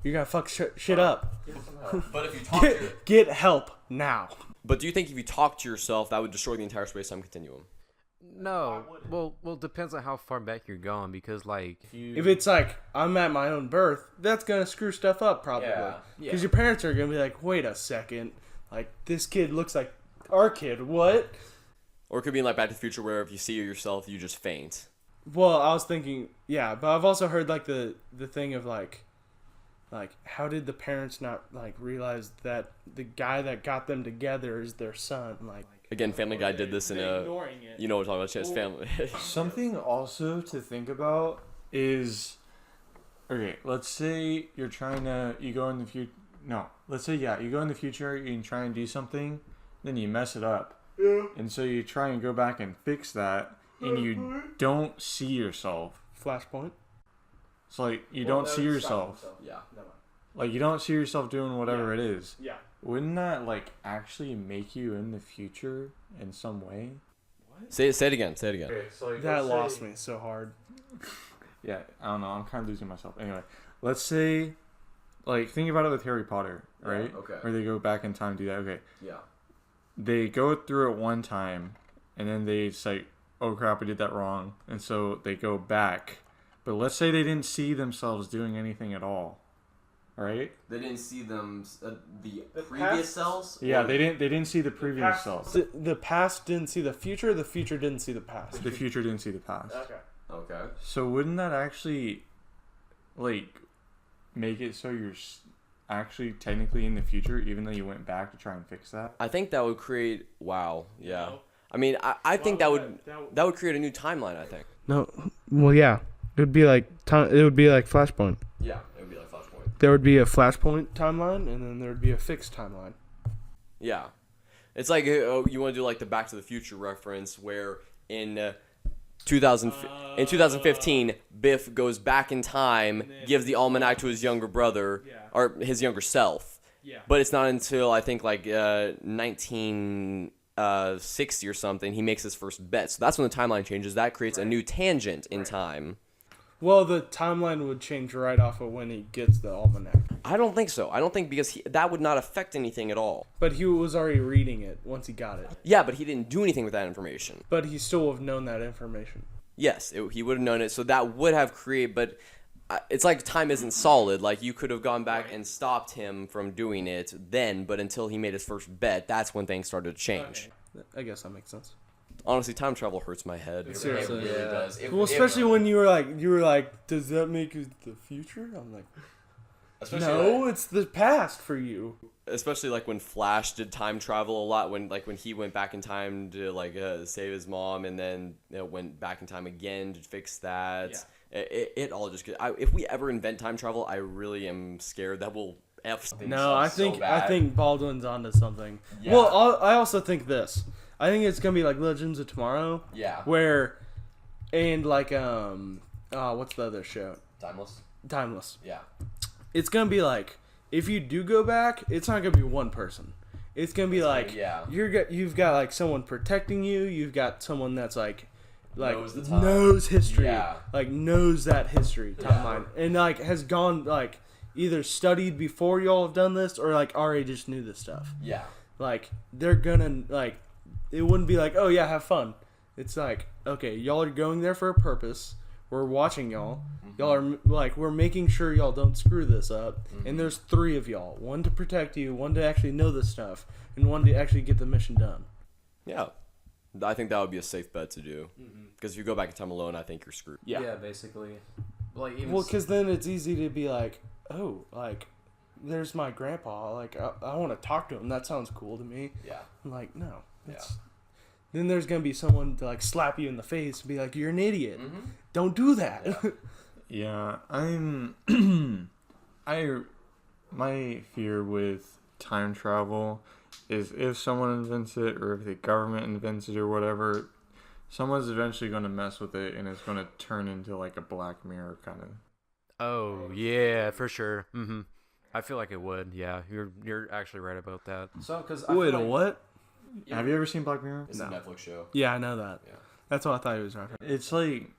You're gonna fuck shit up. But if you talk to Get help now. But do you think if you talk to yourself, that would destroy the entire space-time continuum? No. Well, depends on how far back you're going, because like If it's like I'm at my own birth, that's gonna screw stuff up probably. Yeah. Because your parents are gonna be like, wait a second, like this kid looks like our kid. What? Or it could be like Back to the Future, where if you see yourself, you just faint. Well, I was thinking, yeah, but I've also heard like the thing of like how did the parents not like realize that the guy that got them together is their son? Like Again, Family Guy did this in a... ignoring it. You know what we're talking about, Family. Something also to think about is, okay, let's say you go in the future. No, let's say, you go in the future and try and do something, then you mess it up. Yeah. And so you try and go back and fix that, and you don't see yourself. Flashpoint. It's like, you don't see yourself. Yeah. Like, you don't see yourself doing whatever it is. Yeah. Wouldn't that, like, actually make you in the future in some way? Say it again. Okay, so like, That lost me so hard. Yeah, I don't know. I'm kind of losing myself. Anyway, let's say, like, think about it with Harry Potter, right? Yeah, okay. Where they go back in time and do that. Okay. Yeah. They go through it one time, and then they say, oh crap, I did that wrong. And so they go back. But let's say they didn't see themselves doing anything at all. Right? They didn't see them, the previous past- selves? Yeah, they didn't see the previous self. The past didn't see the future didn't see the past. The future didn't see the past. Okay. So wouldn't that actually, like, make it so you're actually technically in the future, even though you went back to try and fix that? I think that would create... Wow. Yeah. No. I mean, I think that would create a new timeline, I think. No, well, yeah, it would be like Flashpoint. Yeah, it would be like Flashpoint. There would be a Flashpoint timeline, and then there would be a fixed timeline. Yeah. It's like, you want to do like the Back to the Future reference where in 2015, Biff goes back in time, gives the almanac to his younger brother, or his younger self. Yeah. But it's not until, I think, like 1960 or something, he makes his first bet. So that's when the timeline changes. That creates a new tangent in time. Well, the timeline would change right off of when he gets the almanac. I don't think so. I don't think because that would not affect anything at all. But he was already reading it once he got it. Yeah, but he didn't do anything with that information. But he still would have known that information. Yes, he would have known it. So that would have created, but it's like time isn't solid. Like you could have gone back and stopped him from doing it then, but until he made his first bet, that's when things started to change. Okay. I guess that makes sense. Honestly, time travel hurts my head. Seriously. It really does. Well, especially when you were like, does that make it the future? I'm like, no, it's the past for you. Especially like when Flash did time travel a lot, when he went back in time to save his mom, and then went back in time again to fix that. Yeah. It all just if we ever invent time travel, I really am scared that we'll F things. No, I so bad. think Baldwin's onto something. Yeah. Well, I also think this. I think it's gonna be like Legends of Tomorrow. Yeah. And like what's the other show? Timeless. Yeah. It's gonna be like, if you do go back, it's not gonna be one person. It's gonna be you've got like someone protecting you. You've got someone that's like knows history, knows that history timeline, and like has gone like either studied before y'all have done this or like already just knew this stuff. Yeah. Like they're gonna like, it wouldn't be like, oh yeah, have fun. It's like, okay, y'all are going there for a purpose. We're watching y'all. Mm-hmm. Y'all are like, we're making sure y'all don't screw this up. Mm-hmm. And there's 3 of y'all. 1 to protect you, 1 to actually know this stuff, and 1 to actually get the mission done. Yeah. I think that would be a safe bet to do. Because if you go back in time alone, I think you're screwed. Yeah, basically. Like, because then it's easy to be like, oh, like, there's my grandpa. Like, I want to talk to him. That sounds cool to me. Yeah. I'm like, no. Then there's going to be someone to, like, slap you in the face and be like, you're an idiot. Mm-hmm. Don't do that. Yeah, my fear with time travel is if someone invents it or if the government invents it or whatever, someone's eventually going to mess with it and it's going to turn into like a Black Mirror kind of. Oh, yeah, for sure. Mm-hmm. I feel like it would. Yeah, you're actually right about that. So, because wait, what? Have you ever seen Black Mirror? It's a Netflix show. Yeah, I know that. Yeah. That's what I thought he was referencing. It's like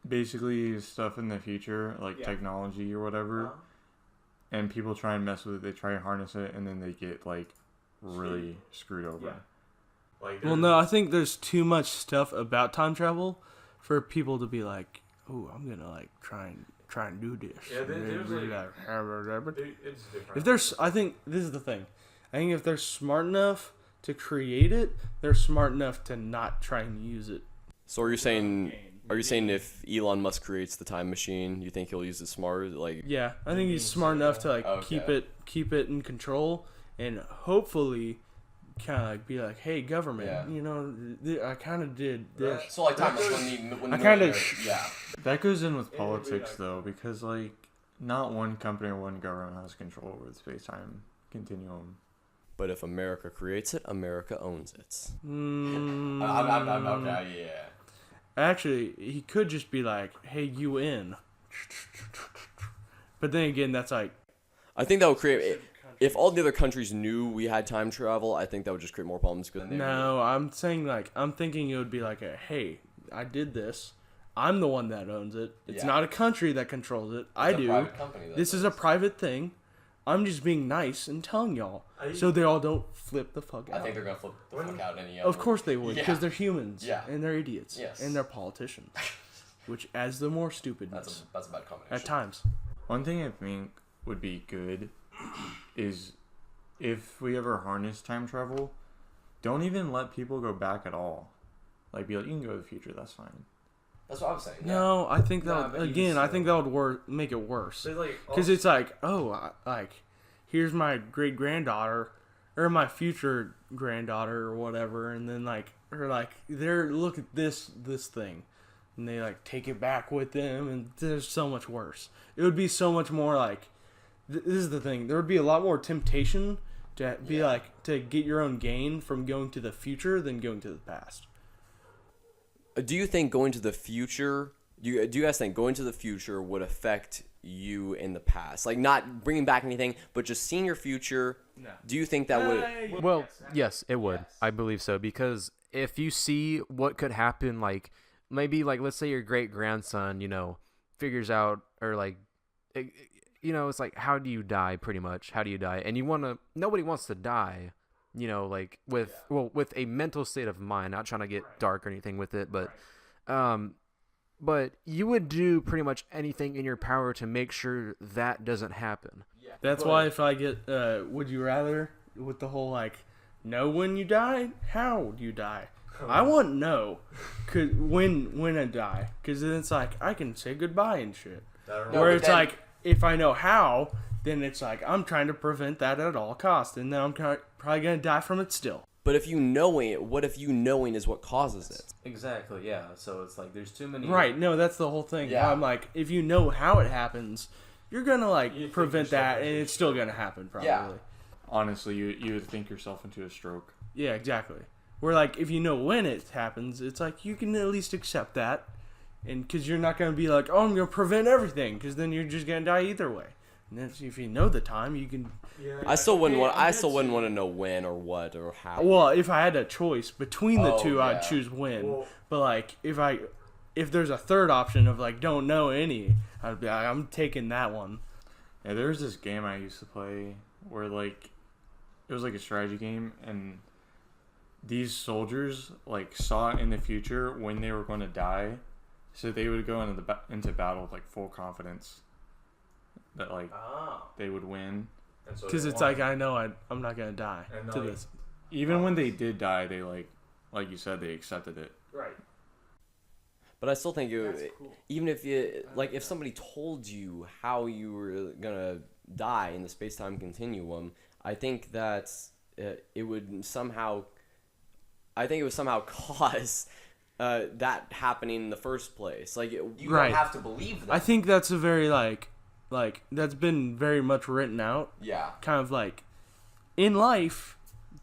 basically stuff in the future, like technology or whatever. and people try and mess with it. They try and harness it, and then they get like really screwed over. Yeah. Like, well, no, I think there's too much stuff about time travel for people to be like, "Oh, I'm gonna like try and do this." Yeah, there's it's different. If there's, I think this is the thing. I think if they're smart enough to create it, they're smart enough to not try and use it. So are you saying if Elon Musk creates the time machine, you think he'll use it smart? Like, yeah, I think he's smart enough to like keep it in control, and hopefully kind of like be like, hey, government, you know, I kind of did this. So like time when I kind of that goes in with politics though, because like not one company or one government has control over the space-time continuum. But if America creates it, America owns it. Okay, yeah. Actually, he could just be like, hey, UN. But then again, that's like... I think that would create... If all the other countries knew we had time travel, I think that would just create more problems. No, I'm saying like... I'm thinking it would be like, hey, I did this. I'm the one that owns it. It's not a country that controls it. I do. This is a private thing. I'm just being nice and telling y'all, so they all don't flip the fuck out. I think they're gonna flip the fuck out any. Of course they would, because they're humans, and they're idiots, yes, and they're politicians, which adds the more stupidness. That's a bad combination. At times. One thing I think would be good is if we ever harness time travel, don't even let people go back at all. Like, be like, you can go to the future, that's fine. That's what I'm saying. No, I think that I think that would make it worse. Because it's like, here's my great granddaughter, or my future granddaughter, or whatever, and then look at this thing, and they like take it back with them, and there's so much worse. It would be so much more like, this is the thing. There would be a lot more temptation to be to get your own gain from going to the future than going to the past. Do you think going to the future? Do you guys think going to the future would affect you in the past? Like, not bringing back anything, but just seeing your future. No. Do you think that would? Well, yes, it would. Yes. I believe so, because if you see what could happen, like maybe like let's say your great grandson, figures out, or like, it's like, how do you die? Pretty much, how do you die? And nobody wants to die. Like with a mental state of mind, not trying to get dark or anything with it, but you would do pretty much anything in your power to make sure that doesn't happen. That's why if I get would you rather with the whole like, know when you die, how do you die? I want know when I die, because then it's like I can say goodbye and shit. Like if I know how, then it's like I'm trying to prevent that at all costs, and then I'm probably gonna die from it still. But if you knowing it, what if you knowing is what causes it? Exactly, yeah. So it's like there's too many. Right, no, that's the whole thing. Yeah. I'm like, if you know how it happens, you're gonna prevent that, and it's still gonna happen probably. Yeah. Honestly, you would think yourself into a stroke. Yeah, exactly. Where like if you know when it happens, it's like you can at least accept that, and because you're not gonna be like, oh, I'm gonna prevent everything, because then you're just gonna die either way. And if you know the time, you can. Yeah, I still wouldn't want to know when or what or how. Well, if I had a choice between the two, I'd choose when. Well, but like if there's a third option of like don't know any, I'd be like, I'm taking that one. Yeah, there was this game I used to play where like it was like a strategy game, and these soldiers like saw in the future when they were going to die, so they would go into battle with like full confidence that like they would win. Because it's like, I know I'm not going to die to this. Even when they did die, they like you said, they accepted it. Right. But I still think cool. Even if if somebody told you how you were going to die in the space-time continuum, I think that it would somehow cause that happening in the first place. Like, you don't have to believe that. I think that's a very like that's been very much written out. Yeah. Kind of like in life,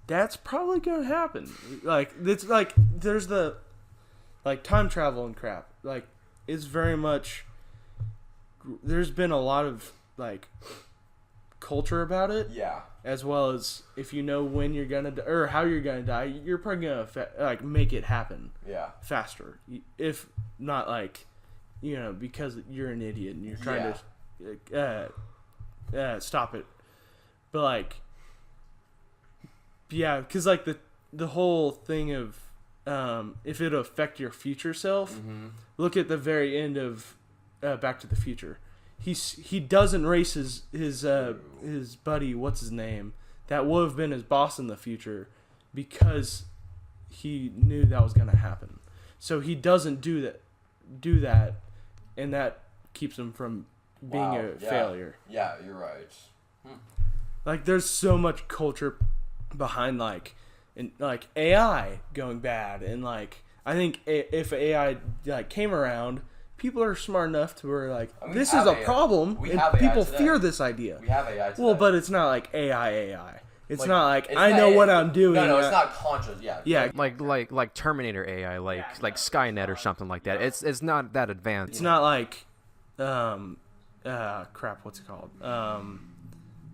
that's probably gonna happen. Like it's like there's the like time travel and crap. Like it's very much. There's been a lot of like culture about it. Yeah. As well as if you know when you're gonna die, or how you're gonna die, you're probably gonna make it happen. Yeah. Faster, if not because you're an idiot and you're trying to stop it. But like, yeah, because like the whole thing of if it'll affect your future self, look at the very end of Back to the Future. He doesn't race his buddy, what's his name, that would have been his boss in the future, because he knew that was gonna happen. So he doesn't do that, and that keeps him from being a failure. Yeah, you're right. Like, there's so much culture behind like AI going bad, and like I think if AI like came around, people are smart enough to where like, this is a problem, and people fear this idea. We have AI today. Well, but it's not like AI. It's not like I know what I'm doing. No, it's not conscious. Yeah. Yeah. Like Terminator AI, like Skynet or something like that. It's not that advanced. It's not like crap. What's it called?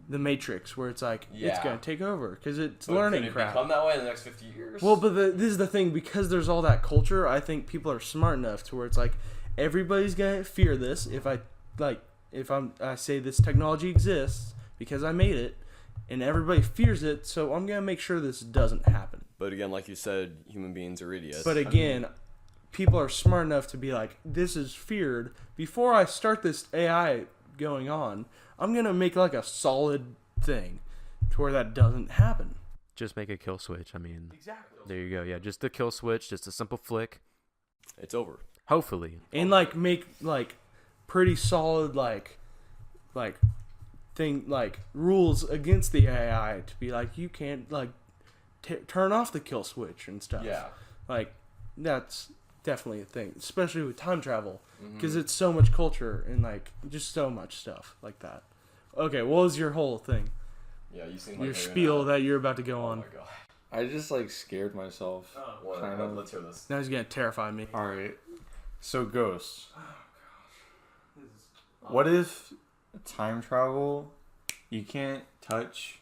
The Matrix, where it's like it's gonna take over because it's learning could it crap. become that way in the next 50 years? Well, but this is the thing, because there's all that culture. I think people are smart enough to where it's like everybody's gonna fear this. If I say this technology exists because I made it, and everybody fears it, so I'm gonna make sure this doesn't happen. But again, like you said, human beings are idiots. But again, people are smart enough to be like, this is feared. Before I start this AI going on, I'm gonna make like a solid thing to where that doesn't happen. Just make a kill switch. I mean, Exactly. there you go. Yeah, just a kill switch, just a simple flick. It's over. Hopefully. And like make like pretty solid like thing like rules against the AI to be like, you can't like turn off the kill switch and stuff. Yeah. Like that's definitely a thing, especially with time travel, because it's so much culture and like just so much stuff like that. Okay, what was your whole thing? Yeah, you seem like Your spiel that you're about to go on. Oh my god. I just like scared myself. Kind of. Let's hear this. Now he's gonna terrify me. All right. So ghosts. What if time travel? You can't touch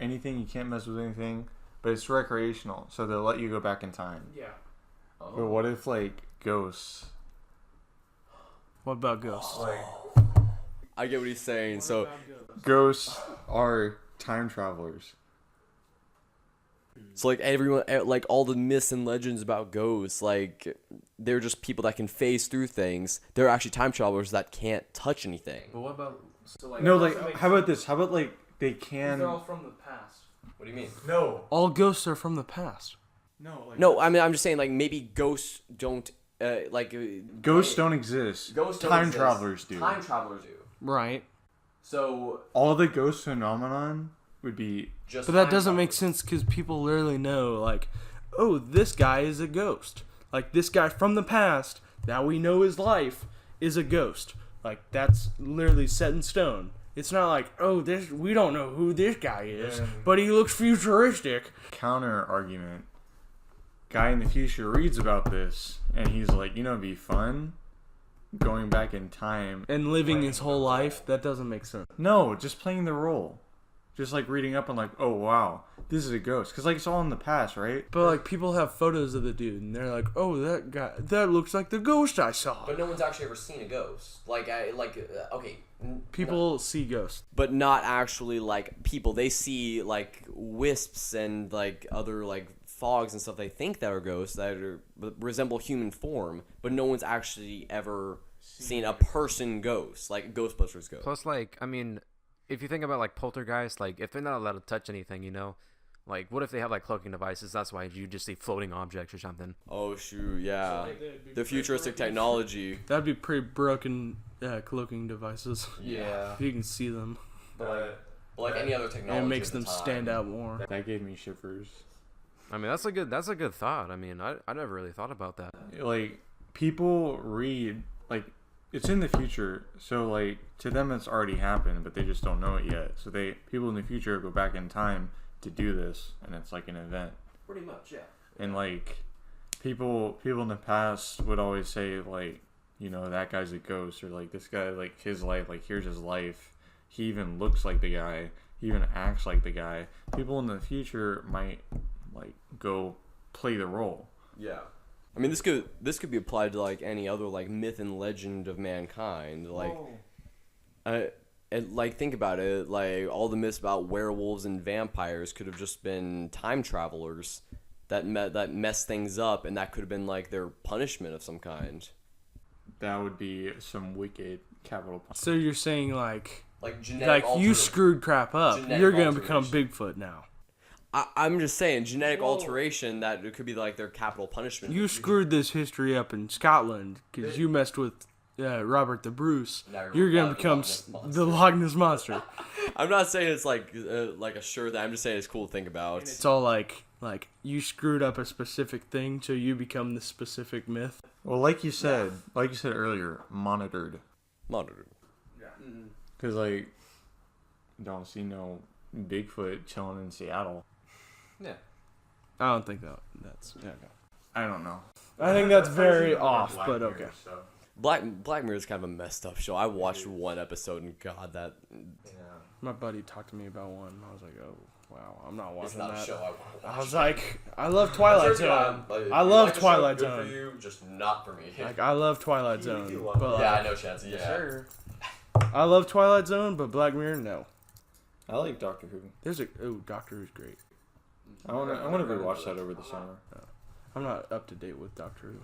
anything. You can't mess with anything. But it's recreational, so they'll let you go back in time. Yeah. But what if like ghosts? What about ghosts? I get what he's saying. So Ghosts are time travelers. like everyone, like all the myths and legends about ghosts, like they're just people that can phase through things. They're actually time travelers that can't touch anything. But what about No, like how about this? How about like they can? They're all from the past. What do you mean? No. All ghosts are from the past. No. Like, No, I mean I'm just saying like maybe ghosts don't Ghosts don't exist. Ghosts don't time exist. travelers do. Time travelers do. Right. So All the ghost phenomenon would be just. But that time doesn't make travelers. sense because people literally know, like, oh, this guy is a ghost. Like, this guy from the past that we know his life is a ghost. Like, that's literally set in stone. It's not like, oh, we don't know who this guy is, but he looks futuristic. counter argument. Guy in the future reads about this and he's like, it'd be fun going back in time. And living his whole life, that doesn't make sense. No, just playing the role. Just like reading up on like, oh wow, this is a ghost. Because like it's all in the past, right? But, like, people have photos of the dude, and they're like, oh, that guy, that looks like the ghost I saw. But no one's actually ever seen a ghost. Okay. People see ghosts. But not actually like people. They see like wisps and like other like fogs and stuff. They think that are ghosts that resemble human form, but no one's actually ever seen a person ghost, like Ghostbusters ghost. Plus, like, I mean, if you think about like poltergeist, like if they're not allowed to touch anything, like what if they have like cloaking devices? That's why you just see floating objects or something. Oh shoot, yeah. The futuristic technology. That'd be pretty broken cloaking devices. Yeah. If you can see them. But like any other technology. And it makes at the them time. stand out more. That gave me shivers. I mean, that's a good thought. I mean, I never really thought about that. Like people read like it's in the future, so like to them it's already happened, but they just don't know it yet. So people in the future go back in time to do this, and it's like an event. Pretty much, yeah. And like people in the past would always say like, that guy's a ghost, or like this guy, like his life, like here's his life. He even looks like the guy. He even acts like the guy. People in the future might like go play the role. Yeah. I mean, this could be applied to like any other like myth and legend of mankind. Like, and like think about it, like all the myths about werewolves and vampires could have just been time travelers that messed things up, and that could have been like their punishment of some kind. That would be some wicked capital punishment. So you're saying like genetic you screwed crap up, you're gonna become Bigfoot now. I'm just saying genetic alteration, that it could be like their capital punishment. You screwed this history up in Scotland because you messed with Robert the Bruce. You're gonna become the Loch Ness Monster. I'm not saying it's like a sure thing. I'm just saying it's cool to think about. It's all like you screwed up a specific thing, so you become the specific myth. Well, like you said earlier, monitored. Yeah. Because like, don't see no Bigfoot chilling in Seattle. Yeah. I don't think that's. Yeah, no. I don't know. I think that's very off, but okay. Black Mirror is kind of a messed up show. I watched one episode and God, that. Yeah. My buddy talked to me about one, and I was like, oh wow, I'm not watching It's not that. a show I want to watch. I was like, I love Twilight Zone. I love Twilight Zone. For you, just not for me. Like I love Twilight Zone, but Yeah, I like, know, Chance. Yeah. Sure. I love Twilight Zone, but Black Mirror, no. I like Doctor Who. Doctor Who's great. I want to rewatch that over the summer. I'm not up to date with Doctor Who.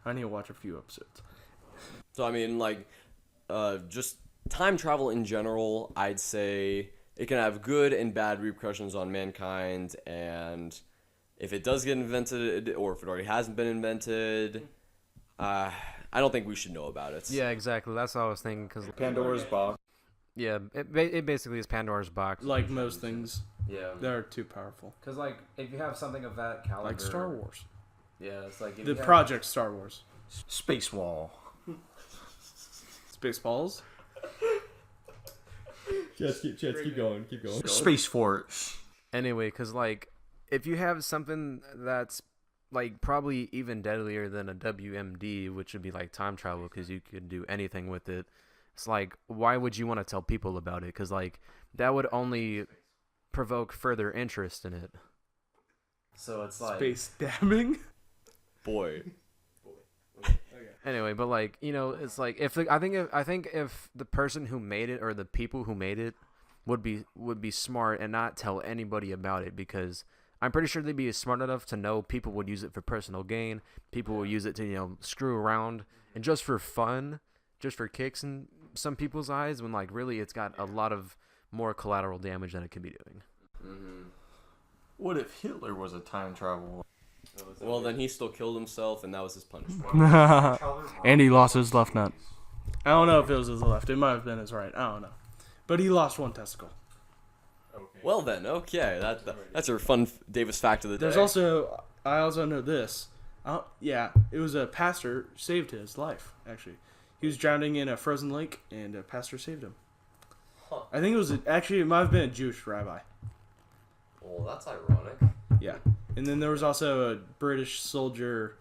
I need to watch a few episodes. So I mean, like, just time travel in general, I'd say it can have good and bad repercussions on mankind, and if it does get invented, or if it already hasn't been invented, I don't think we should know about it. Yeah, exactly. That's what I was thinking. Cause Pandora's box. yeah, it basically is Pandora's box. Like most things, Yeah. they're too powerful. Because, like, if you have something of that caliber... Like Star Wars. Yeah, it's like... If The you have- Project Star Wars. Space Wall. Spaceballs. keep going. Space Force. Anyway, because, like, if you have something that's, like, probably even deadlier than a WMD, which would be, like, time travel, because you could do anything with it, it's like, why would you want to tell people about it? Because, like, that would only provoke further interest in it. So it's like... Space damming. Boy. Anyway, but like, you know, it's like I think if the person who made it or the people who made it would be smart and not tell anybody about it, because I'm pretty sure they'd be smart enough to know people would use it for personal gain, people will use it to, you know, screw around and just for fun, just for kicks in some people's eyes, when like really it's got a lot of more collateral damage than it could be doing. Mm-hmm. What if Hitler was a time traveler? Well, then he still killed himself, and that was his punishment. And he lost his left nut. I don't know if it was his left. It might have been his right. I don't know. But he lost one testicle. Well then, okay, that's a fun Davis fact of the day. There's also, I also know this. Yeah, it was a pastor saved his life, actually. He was drowning in a frozen lake, and a pastor saved him. Huh. I think it might have been a Jewish rabbi. Well, that's ironic. Yeah. And then there was also a British soldier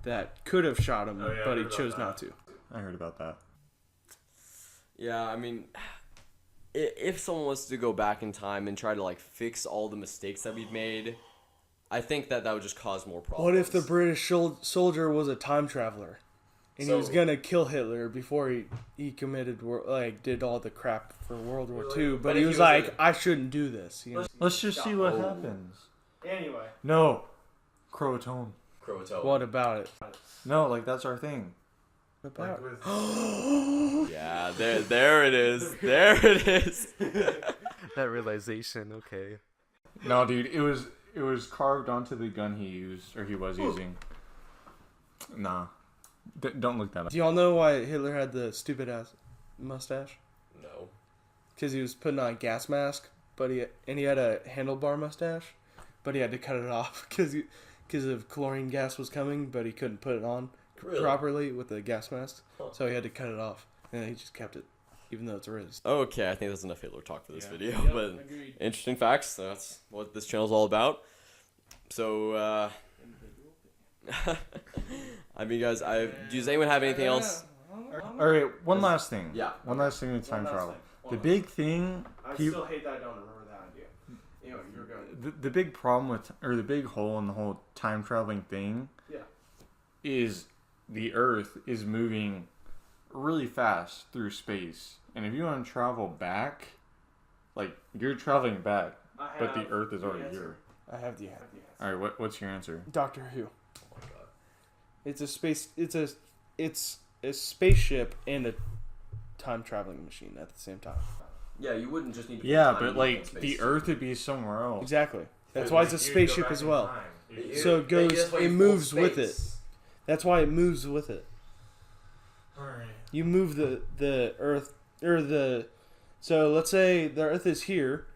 that could have shot him, but he chose not to. I heard about that. Yeah, I mean, if someone was to go back in time and try to like fix all the mistakes that we've made, I think that would just cause more problems. What if the British soldier was a time traveler? And he was gonna kill Hitler before he committed did all the crap for World War II, but he was like, I shouldn't do this. You know? Let's just see what happens. Anyway, No. Croatoan. what about it? No, like that's our thing. About Yeah, there it is. There it is. That realization, okay. No, dude, it was carved onto the gun he was using. Nah. Don't look that up. Do y'all know why Hitler had the stupid ass mustache? No. Because he was putting on a gas mask, he had a handlebar mustache, but he had to cut it off because of chlorine gas was coming, but he couldn't put it on properly with the gas mask, so he had to cut it off, and he just kept it, even though it's raised. Okay, I think that's enough Hitler talk for this video. Yep, But agreed. interesting facts. That's what this channel's all about. So, I mean, guys, does anyone have anything else? Alright, one last thing. Yeah. One last thing with time travel. The big thing... I still hate that I don't remember that idea. Anyway, you're going. The big problem with... Or the big hole in the whole time traveling thing... Yeah. Is the Earth is moving really fast through space, and if you want to travel back, like you're traveling back, but the Earth is already here. I have the answer. All right, what's your answer? Doctor Who. Oh my god. It's a spaceship and a time traveling machine at the same time. Yeah, you wouldn't just need to. Yeah, but like the Earth would be somewhere else. Exactly. That's why it's a spaceship as well. So it goes. It moves with it. That's why it moves with it. Alright. You move the Earth or the. So let's say the Earth is here,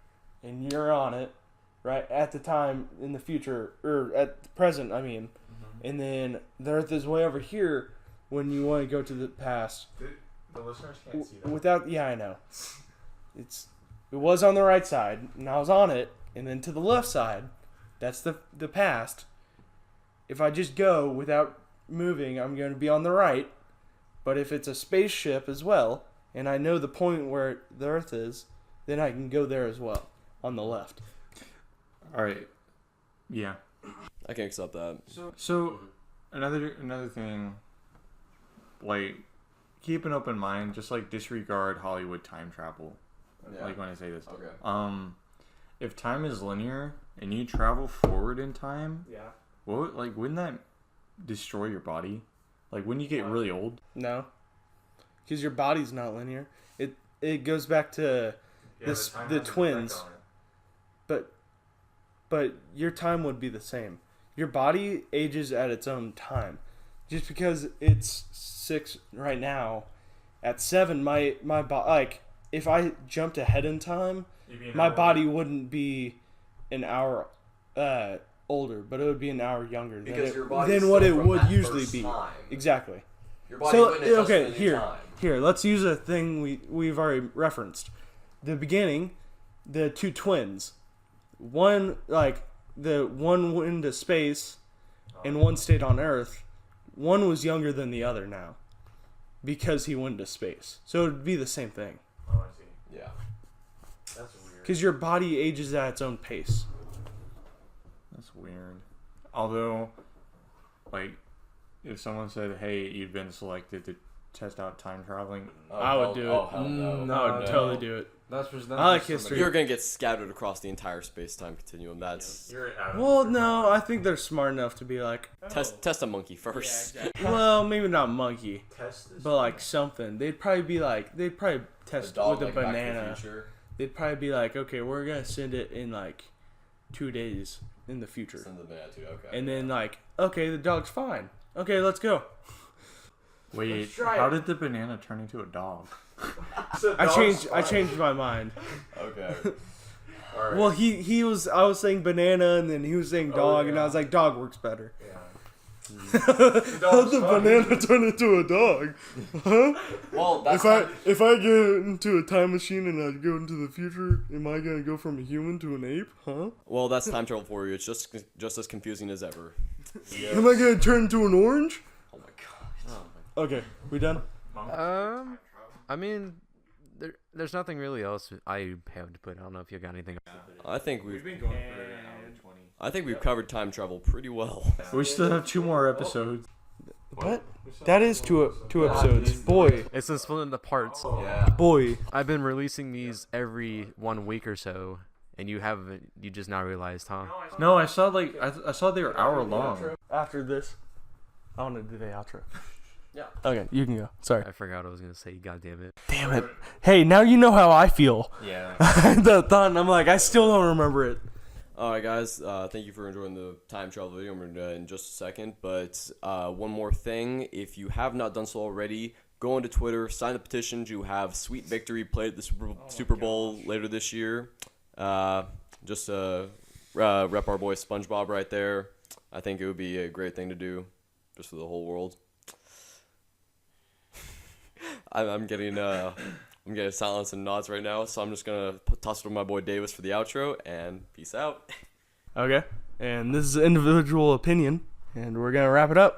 and you're on it, right at the time in the future or at the present. I mean, and then the Earth is way over here when you want to go to the past. The listeners can't see that. Without, yeah, I know. It was on the right side, and I was on it, and then to the left side, that's the past. If I just go without moving, I'm going to be on the right. But if it's a spaceship as well, and I know the point where the Earth is, then I can go there as well, on the left. All right. Yeah. I can accept that. So another thing, like, keep an open mind. Just like disregard Hollywood time travel. Yeah. Like when I say this. Okay. If time is linear and you travel forward in time, wouldn't that destroy your body? Like, wouldn't you get really old? No, because your body's not linear. It goes back to the twins, but your time would be the same. Your body ages at its own time. Just because it's 6 right now, at 7, my body, like, if I jumped ahead in time, my body wouldn't be an hour older, but it would be an hour younger than what it would usually be. Time. Exactly. Your body wouldn't adjust to the new time. Here, let's use a thing we've already referenced. The beginning, the 2 twins. One went into space, and one stayed on Earth. One was younger than the other now, because he went into space. So it would be the same thing. Oh, I see. Yeah. That's weird. Because your body ages at its own pace. That's weird. Although, like, if someone said, "Hey, you've been selected to test out time traveling," I would do it. Oh, hell no. I would totally do it. That's just I like history. You're gonna get scattered across the entire space-time continuum. That's Well, no, I think they're smart enough to be like, test a monkey first. yeah, exactly. Well, maybe not monkey, test this, but like something. They'd probably test dog, with a like, Back to the banana. Future. They'd probably be like, okay, we're gonna send it in like 2 days in the future, Send the banana too. Okay. and then like, okay, the dog's fine. Okay, let's go. Wait, how did the banana turn into a dog? I changed my mind. Okay. All right. Well, I was saying banana, and then he was saying dog, and I was like, dog works better. Yeah. How'd the banana turn into a dog? Huh? Well, that's If I get into a time machine and I go into the future, am I gonna go from a human to an ape? Huh? Well, that's time travel for you. It's just as confusing as ever. Am I gonna turn into an orange? Oh my god. Okay, we done? I mean, there's nothing really else I have to put. I don't know if you got anything. I think we've been going for an hour and 20. I think we've covered time travel pretty well. We still have 2 more episodes. What? That is two episodes. Boy, It's been split into parts. Yeah. boy. I've been releasing these every 1 week or so, and you just now realized, huh? No, I saw I saw they were hour long. After this, I want to do the outro. Yeah. Okay, you can go. Sorry. I forgot what I was gonna say. God damn it. Damn it. Hey, now you know how I feel. Yeah. The thought, and I'm like, I still don't remember it. All right, guys. Thank you for enjoying the time travel video. I'm going to do that in just a second. But one more thing. If you have not done so already, go onto Twitter, sign the petition to have Sweet Victory played at the Super Bowl later this year. Just rep our boy SpongeBob right there. I think it would be a great thing to do just for the whole world. I'm getting silence and nods right now, so I'm just gonna toss it to my boy Davis for the outro, and peace out. Okay. And this is individual opinion, and we're going to wrap it up.